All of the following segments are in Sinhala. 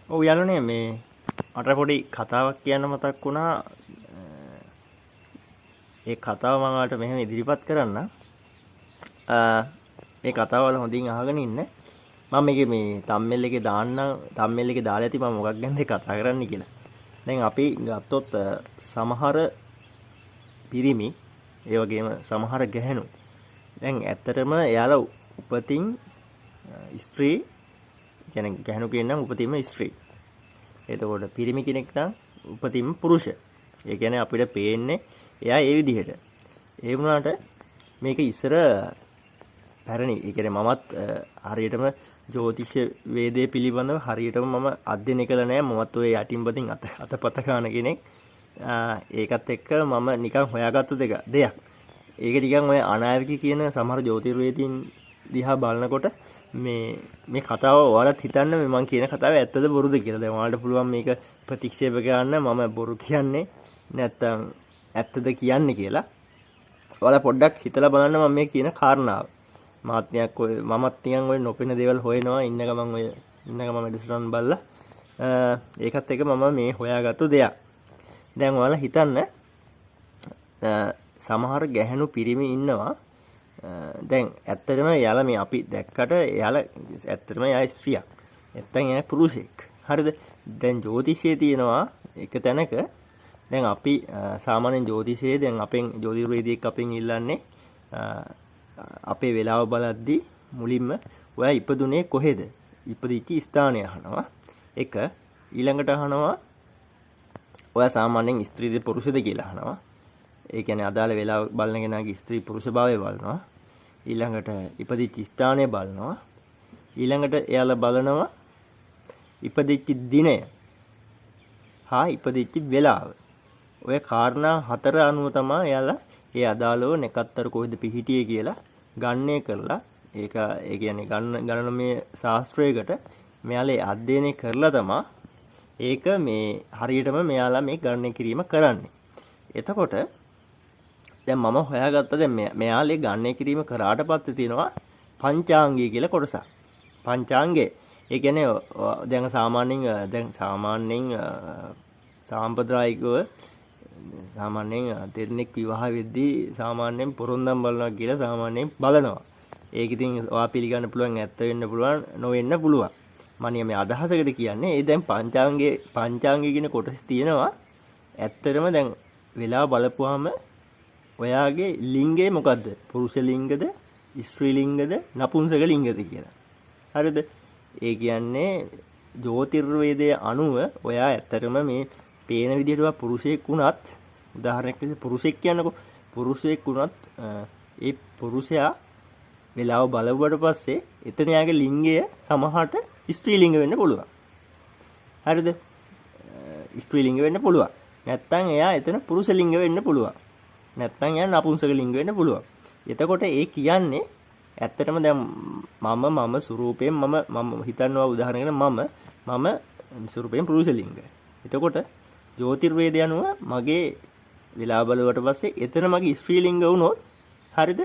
ඔව් යාළුවනේ මේ මට පොඩි කතාවක් කියන්න මතක් වුණා. ඒ කතාව මම ඔයාලට මෙහෙම ඉදිරිපත් කරන්න. මේ කතාව වල හොඳින් අහගෙන ඉන්න. මම මේකේ මේ තම්මෙල් එකේ දාන්න තම්මෙල් එකේ දාලා ඇති මම මොකක් ගැනද කතා කරන්න කියලා. දැන් අපි ගත්තොත් සමහර පිරිමි ඒ වගේම සමහර ගැහැණු දැන් ඇත්තටම එයාලා උපතින් ස්ත්‍රී කියන්නේ ගැහණු කෙනෙක් නම් උපතින්ම ස්ත්‍රී. එතකොට පිරිමි කෙනෙක් නම් උපතින්ම පුරුෂ. ඒ කියන්නේ අපිට පේන්නේ එයා ඒ විදිහට. ඒ වුණාට මේක ඉස්සර පැරණි. ඒ කියන්නේ මමත් හරියටම ජ්‍යොතිෂ වේදයේ පිළිබඳව හරියටම මම අධ්‍යයනය කළා නෑ. මමත් ඔය යටින්පතින් අතපත ගන්න කෙනෙක්. ඒකත් එක්ක මම නිකන් හොයාගත්තු දෙයක්. ඒක නිකන් ඔය අනාවැකි කියන සමහර ජ්‍යොතිර්වේදීන් දිහා බලනකොට මේ කතාව ඔයාලත් හිතන්න මේ මම කියන කතාව ඇත්තද බොරුද කියලා. දැන් ඔයාලට පුළුවන් මේක ප්‍රතික්ෂේප කරන්න මම බොරු කියන්නේ නැත්තම් ඇත්තද කියන්නේ කියලා. ඔයාලා පොඩ්ඩක් හිතලා බලන්න මම මේ කියන කාරණාව. මාත්‍යක් ඔය මමත් නිකන් ඔය නොපෙන දේවල් හොයනවා ඉන්න ගමන් වැඩසටහන් බලලා ඒකත් එක්ක මම මේ හොයාගත්තු දෙයක්. දැන් ඔයාලා හිතන්න සමහර ගැහැණු පිරිමි ඉන්නවා. දැන් ඇත්තටම එයාලා මේ අපි දැක්කට එයාලා ඇත්තටම එයා ස්ත්‍රියක්. නැත්තම් එයා පුරුෂයෙක්. හරිද? දැන් ජ්‍යොතිෂයේ තියෙනවා එක තැනක දැන් අපි සාමාන්‍යයෙන් ජ්‍යොතිෂයේ දැන් අපෙන් ජ්‍යොතිර්වේදියෙක් අපෙන් ඉල්ලන්නේ අපේ වෙලාව බලද්දී මුලින්ම ඔයා ඉපදුනේ කොහෙද? ඉපදිච්ච ස්ථානය අහනවා. එක ඊළඟට අහනවා ඔයා සාමාන්‍යයෙන් ස්ත්‍රීද පුරුෂද කියලා අහනවා. ඒ කියන්නේ අදාළ වෙලාව බලන කෙනාගේ ස්ත්‍රී පුරුෂ භාවය බලනවා. ඊළඟට ඉපදිච්ච ස්ථානය බලනවා. ඊළඟට එයාලා බලනවා ඉපදිච්ච දිනය හා ඉපදිච්ච වෙලාව. ඔය කාරණා හතර අනුව තමයි එයාලා ඒ අදාළව නැකත්තර කොහෙද පිහිටියේ කියලා ගණනය කරලා ඒක ඒ කියන්නේ ගණනමය ශාස්ත්‍රයකට මෙයාලා අධ්‍යයනය කරලා තමයි ඒක මේ හරියටම මෙයාලා මේ ගණනය කිරීම කරන්නේ. එතකොට දැන් මම හොයාගත්ත දැන් මෙයාලේ ගණනය කිරීම කරාට පස්සේ තියෙනවා පංචාංගය කියලා කොටසක්. පංචාංගය. ඒ කියන්නේ දැන් සාමාන්‍යයෙන් සාම්ප්‍රදායිකව සාමාන්‍යයෙන් දෙන්නෙක් විවාහ වෙද්දී සාමාන්‍යයෙන් පොරොන්දම් බලනවා කියලා සාමාන්‍යයෙන් බලනවා. ඒක ඉතින් ඔයා පිළිගන්න පුළුවන් ඇත්ත වෙන්න පුළුවන් නොවෙන්න පුළුවන්. මම මේ අදහසකට කියන්නේ ඒ දැන් පංචාංගය කියන කොටස තියෙනවා. ඇත්තටම දැන් වෙලාව බලපුවාම ඔයාගේ ලිංගය මොකද්ද? පුරුෂ ලිංගද, ස්ත්‍රී ලිංගද, නපුංසක ලිංගද කියලා. හරිද? ඒ කියන්නේ ජ්‍යොතිර්වේදයේ අනුව ඔයා ඇත්තටම මේ පේන විදිහට ඔයා පුරුෂයෙක් වුණත් උදාහරණයක් විදිහට පුරුෂයෙක් කියන්නකෝ. පුරුෂයෙක් වුණත් ඒ පුරුෂයා වෙලාව බලවුවට පස්සේ එතන යාගේ ලිංගය සමහරට ස්ත්‍රී ලිංග වෙන්න පුළුවන්. හරිද? ස්ත්‍රී ලිංග වෙන්න පුළුවන්. නැත්තම් එයා එතන පුරුෂ ලිංග වෙන්න පුළුවන්. නැත්තම් එයා නපුංසක ලිංග වෙන්න පුළුවන්. එතකොට ඒ කියන්නේ ඇත්තටම දැන් මම ස්වරූපයෙන් මම හිතනවා උදාහරණයකට මම ස්වරූපයෙන් පුරුෂ ලිංග. එතකොට ජ්‍යොතිර්වේදය අනුව මගේ වෙලාව බලුවට පස්සේ එතන මගේ ස්ත්‍රී ලිංග වුණොත් හරිද?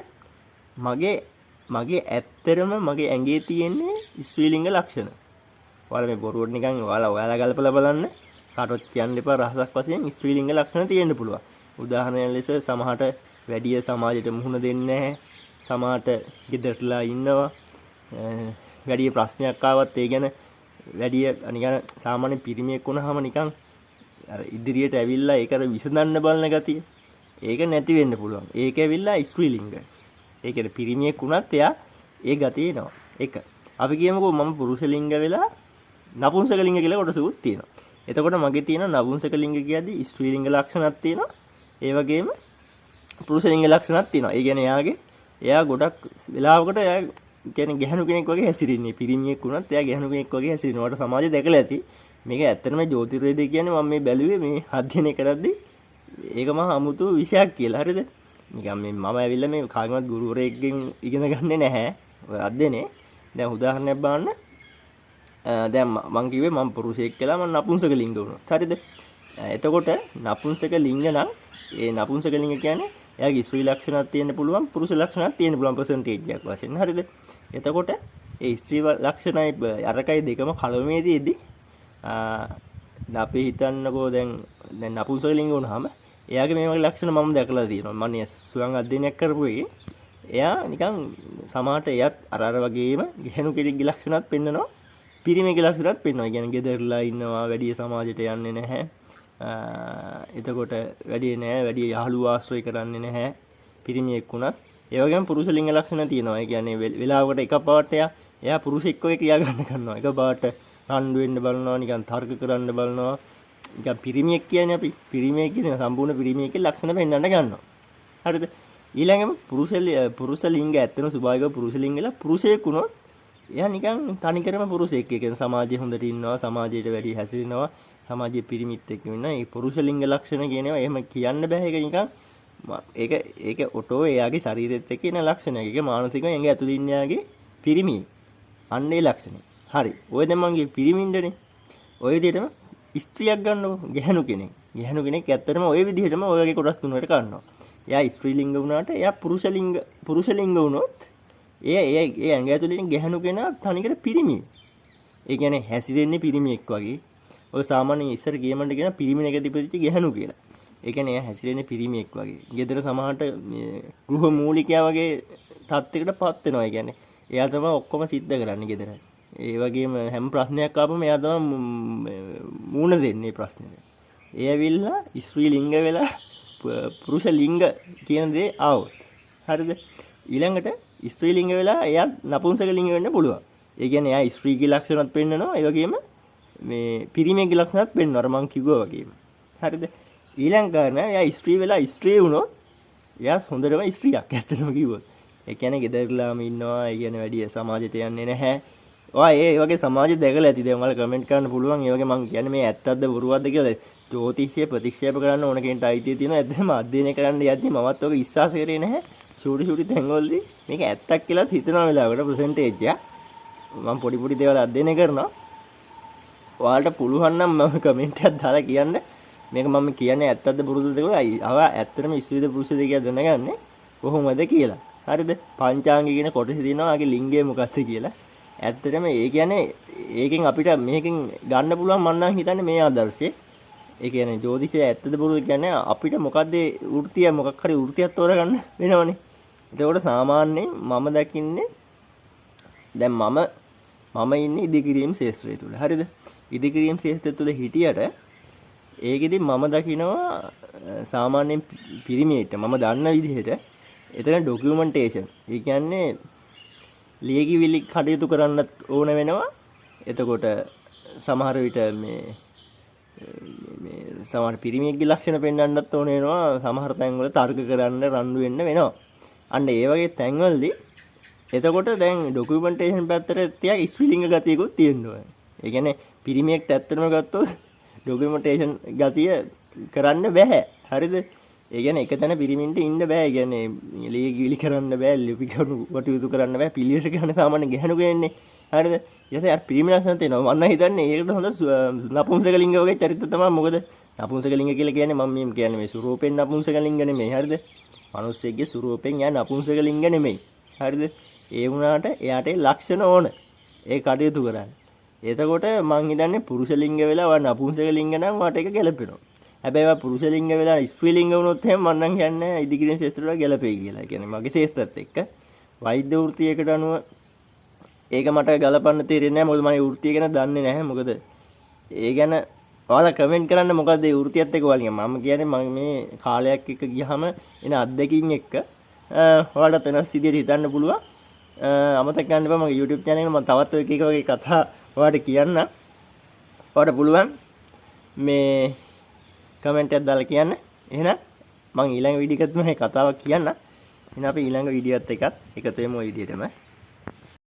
මගේ ඇත්තටම මගේ ඇඟේ තියෙන්නේ ස්ත්‍රී ලිංග ලක්ෂණ. ඔයාලා මේ බොරුවට නිකන් ඔයාලා ගලපලා බලන්න. කාටවත් කියන්න එපා රහසක් වශයෙන් ස්ත්‍රී ලිංග ලක්ෂණ තියෙන්න පුළුවන්. උදාහරණයක් ලෙස සමහරට වැඩි සමාජයට මුහුණ දෙන්නේ නැහැ. සමහරට ගෙදරටලා ඉන්නවා. වැඩි ප්‍රශ්නයක් ආවත් ඒ ගැන වැඩි නිකන් සාමාන්‍ය පිරිමියෙක් වුණාම නිකන් අර ඉදිරියට ඇවිල්ලා ඒක අර විසඳන්න බලන ගතිය. ඒක නැති වෙන්න පුළුවන්. ඒක ඇවිල්ලා ස්ත්‍රී ලිංග. ඒ කියන්නේ පිරිමියෙක් වුණත් එයා ඒ ගතිය එනවා. එක. අපි කියමුකෝ මම පුරුෂ ලිංග වෙලා නපුංසක ලිංග කියලා කොටසකුත් තියෙනවා. එතකොට මගේ තියෙන නපුංසක ලිංග කියද්දි ස්ත්‍රී ලිංග ලක්ෂණක් තියෙනවා. ඒ වගේම පුරුෂ ලිංග ලක්ෂණක් තියෙනවා. ඒ කියන්නේ එයා ගොඩක් වෙලාවකට එයා කියන්නේ ගැහණු කෙනෙක් වගේ හැසිරෙන්නේ. පිරිමියෙක් වුණත් එයා ගැහණු කෙනෙක් වගේ හැසිරෙනවා. ඔයාලට සමාජය දැකලා ඇති. මේක ඇත්තටම ජ්‍යොතිර්වේදය කියන්නේ මම මේ බැලුවේ මේ අධ්‍යයනය කරද්දී ඒක මහා අමුතු විෂයක් කියලා. හරිද? නිකන් මම ඇවිල්ලා මේ කාගෙවත් ගුරුවරයෙක්ගෙන් ඉගෙන ගන්නෙ නැහැ. ඔය අධ්‍යයනේ. දැන් උදාහරණයක් බලන්න. දැන් මම කිව්වේ මම පුරුෂයෙක් කියලා මම නපුංසක ලිංග වුණා. හරිද? එතකොට නපුංසක ලිංග නම් ඒ නපුංසක ලිංග කියන්නේ එයාගේ ස්ත්‍රී ලක්ෂණක් තියෙන්න පුළුවන් පුරුෂ ලක්ෂණක් තියෙන්න පුළුවන් පර්සන්ටේජ් එකක් වශයෙන්. හරිද? එතකොට ඒ ස්ත්‍රී ලක්ෂණයි අරකයි දෙකම කලවමේදීදී අපි හිතන්නකෝ දැන් නපුංසකලිංග වුණාම එයාගේ මේ වගේ ලක්ෂණ මම දැකලා තියෙනවා. මම ස්වයං අධ්‍යයනයක් කරපු එකේ එයා නිකන් සමහරට එයත් අර වගේම ගැහණු කෙනෙක්ගේ ලක්ෂණات පෙන්නනවා. පිරිමිගේ ලක්ෂණات පෙන්වනවා. ඒ කියන්නේ ගෙදරලා ඉන්නවා, වැඩි සමාජයට යන්නේ නැහැ. එතකොට වැඩි යහළුවා ආශ්‍රය කරන්නේ නැහැ. පිරිමියෙක් වුණත් ඒ වගේම පුරුෂ ලිංග ලක්ෂණ තියෙනවා. ඒ කියන්නේ වෙලාවකට එකපාරට එයා පුරුෂෙක් වගේ ක්‍රියා ගන්න කරනවා. එකපාරට රණ්ඩු වෙන්න බලනවා, නිකන් තර්ක කරන්න බලනවා. නිකන් පිරිමියෙක් කියන්නේ අපි පිරිමියෙක් කියන සම්පූර්ණ පිරිමියෙක්ගේ ලක්ෂණ පෙන්වන්න ගන්නවා. හරිද? ඊළඟම පුරුෂ ලිංග ඇත්තම ස්වභාවික පුරුෂ ලිංගල පුරුෂයෙක් වුණොත් එයා නිකන් තනිකරම පුරුෂයෙක්. ඒ කියන්නේ සමාජයේ හොඳට ඉන්නවා, සමාජයට වැඩි හැසිරෙනවා, සමාජයේ පිරිමිත් එක්ක ඉන්නවා. මේ පුරුෂ ලිංග ලක්ෂණ කියනවා එහෙම කියන්න බෑ. ඒක නිකන් ඒක ඔටෝ එයාගේ ශරීරෙත් එක්ක ඉන ලක්ෂණයක්. ඒක මානසිකව ඇඟ ඇතුළේ ඉන්න එයාගේ පිරිමි. අන්න ඒ ලක්ෂණය. හරි. ඔය දැන් මං කිය පිරිමින්දනේ. ඔය විදිහටම ස්ත්‍රියක් ගන්නකො ගැහණු කෙනෙක්. ගැහණු කෙනෙක් ඇත්තටම ඔය විදිහටම ඔය වගේ කොටස් තුනකට ගන්නවා. එයා ස්ත්‍රී ලිංග වුණාට එයා පුරුෂ ලිංග වුණොත් ඒ ඇඟ ඇතුළේ ගැහණු කෙනා තනිකර පිරිමි. ඒ කියන්නේ හැසිරෙන්නේ පිරිමියෙක් වගේ. ඔය සාමාන්‍යයෙන් ඉස්සර ගේමන්ට කියන පිරිමි නෙක දිපදිච්ච ගැහණු කියලා. ඒ කියන්නේ එයා හැසිරෙන්නේ පිරිමියෙක් වගේ. ගෙදර සමහරට ගෘහ මූලිකයා වගේ තත්යකට පත් වෙනවා. ඒ කියන්නේ එයා තමයි ඔක්කොම සිද්ධ කරන්නේ ගෙදර. ඒ වගේම හැම ප්‍රශ්නයක් ආපම එයා තමයි මූණ දෙන්නේ ප්‍රශ්නෙට. ඒ ඇවිල්ලා ස්ත්‍රී ලිංග වෙලා පුරුෂ ලිංග කියන දේ ආවොත්. හරිද? ඊළඟට ස්ත්‍රී ලිංග වෙලා එයා නපුංසක ලිංග වෙන්න පුළුවන්. ඒ කියන්නේ එයා ස්ත්‍රීගේ ලක්ෂණත් පෙන්නනවා. ඒ වගේම මේ පිරිමිගේ ලක්ෂණත් පෙන්නනවා. අර මං කිව්වා වගේම. හරිද? ඊළඟ කාරණා එයා ස්ත්‍රී වෙලා ස්ත්‍රී වුණොත් එයා හොඳටම ස්ත්‍රියක් ඇත්තටම කිව්වොත්. ඒ කියන්නේ ගෙදරලාම ඉන්නවා. ඒ කියන්නේ වැඩි සමාජයට යන්නේ නැහැ. ඔය ඒ වගේ සමාජය දැකලා ඇති. දැන් ඔයාලා කමෙන්ට් කරන්න පුළුවන්. ඒ වගේ මං කියන්නේ මේ ඇත්තක්ද බොරුවක්ද කියලා. ජ්‍යොතිෂය ප්‍රතික්ෂේප කරන්න ඕන කෙනෙක්ට අයිතිය තියෙනවා. ඇත්තටම අධ්‍යයනය කරන්න යද්දි මමත් ඔක විශ්වාස කරේ නැහැ. චූටි තැන්වලදී මේක ඇත්තක් කියලා හිතන වෙලාවකට ප්‍රසන්ටේජ් එක මම පොඩි දේවල් අධ්‍යයනය කරනවා. ඔයාලට පුළුවන් නම් මම කමෙන්ට් එකක් දාලා කියන්න මේක මම කියන්නේ ඇත්තක්ද බොරුද කියලා. අව ඇත්තටම ස්ත්‍රීද පුරුෂද කියලා දැනගන්නේ කොහොමද කියලා. හරිද? පංචාංගික කියන කොටසේ තියෙනවා ආගේ ලිංගය මොකක්ද කියලා. ඇත්තටම ඒ කියන්නේ ඒකෙන් අපිට මේකෙන් ගන්න පුළුවන් මම නම් හිතන්නේ මේ ආදර්ශය. ඒ කියන්නේ ජ්‍යොතිෂය ඇත්තද බොරුද කියන්නේ අපිට මොකද්ද වෘත්තිය මොකක් හරි වෘත්තියක් තෝරගන්න වෙනවනේ. ඒකෝට සාමාන්‍යයෙන් මම දකින්නේ දැන් මම ඉන්නේ ඉදිකිරීම් ශාස්ත්‍රය තුල. හරිද? ඉදිකිරීම් ශාස්ත්‍රය තුල හිටියට ඒකෙදි මම දකිනවා සාමාන්‍යයෙන් පිරිමියට මම දන්න විදිහට එතන ඩොකියුමන්ටේෂන්. ඒ කියන්නේ ලියකිවිලි කටයුතු කරන්නත් ඕන වෙනවා. එතකොට සමහර විට මේ සමහර පිරිමියෙක්ගේ ලක්ෂණ පෙන්වන්නත් ඕන වෙනවා. සමහර තැන්වල තර්ක කරන්න රණ්ඩු වෙන්න වෙනවා. අන්න ඒ වගේ තැන්වලදී එතකොට දැන් ඩොකියුමන්ටේෂන් පැත්තට තියා ස්ත්‍රීලිංග ගතියකුත් තියෙනවා. ඒ කියන්නේ පිරිමියෙක්ට ඇත්තටම ගත්තොත් ඩොකියුමන්ටේෂන් ගතිය කරන්න බෑ. හරිද? ඒ කියන්නේ එක තැන පිරිමින්ට ඉන්න බෑ. ඒ කියන්නේ ලියකිවිලි කරන්න බෑ, ලිපි කටයුතු කරන්න බෑ. පිළිවෙලට ගන්න සාමාන්‍ය ගැහණු කෙනෙන්නේ. හරිද? ඊටසේ අර පිරිමිනසන් තේනවා. මම හිතන්නේ ඒකට හොඳ නපුංසක ලිංග වගේ චරිත තමයි. මොකද නපුංසක ලිංග කියලා කියන්නේ මම මේ කියන්නේ මේ ස්වරූපෙන් නපුංසක ලිංග නෙමෙයි. හරිද? මිනිස්සෙක්ගේ ස්වරූපෙන් යා නපුංසක ලිංග නෙමෙයි. හරිද? ඒ වුණාට එයාට ලක්ෂණ ඕන. ඒ කටයුතු කරන්නේ. එතකොට මං හිතන්නේ පුරුෂ ලිංග වෙලා වා නපුංසක ලිංග නම් වාට එක ගැලපෙනවා. හැබැයි වා පුරුෂ ලිංග වෙලා ස්ත්‍රී ලිංග වුණොත් එහෙනම් මම නම් කියන්නේ ඉදිකිරීම් ශාස්ත්‍රය ගැලපෙයි කියලා. ඒ කියන්නේ මගේ ශාස්ත්‍රත් එක්ක වෛද්‍ය වෘත්තියකට අනුව ඒක මට ගලපන්න තේරෙන්නේ නැහැ. මොකද මම වෘත්තිය ගැන දන්නේ නැහැ. මොකද ඒ ගැන ඔයාලා කමෙන්ට් කරන්න මොකද්ද ඒ වෘත්තියත් එක්ක වලින්. මම කියන්නේ මම මේ කාලයක් එක්ක ගියාම එන අත්දැකීම් එක්ක ඔයාලට වෙනස් විදිහට හිතන්න පුළුවන්. අමතක කරන්න එපා මගේ YouTube channel එක මම තවත් එක වගේ කතා ඔයාලට කියන්න. ඔයාලට පුළුවන් මේ කමෙන්ට් එකක් දාලා කියන්න. එහෙනම් මම ඊළඟ වීඩියෝ එකත් මේ කතාවක් කියන්න. එහෙනම් අපි ඊළඟ වීඩියෝත් එකත් එකතු වෙමු ඔය විදිහටම.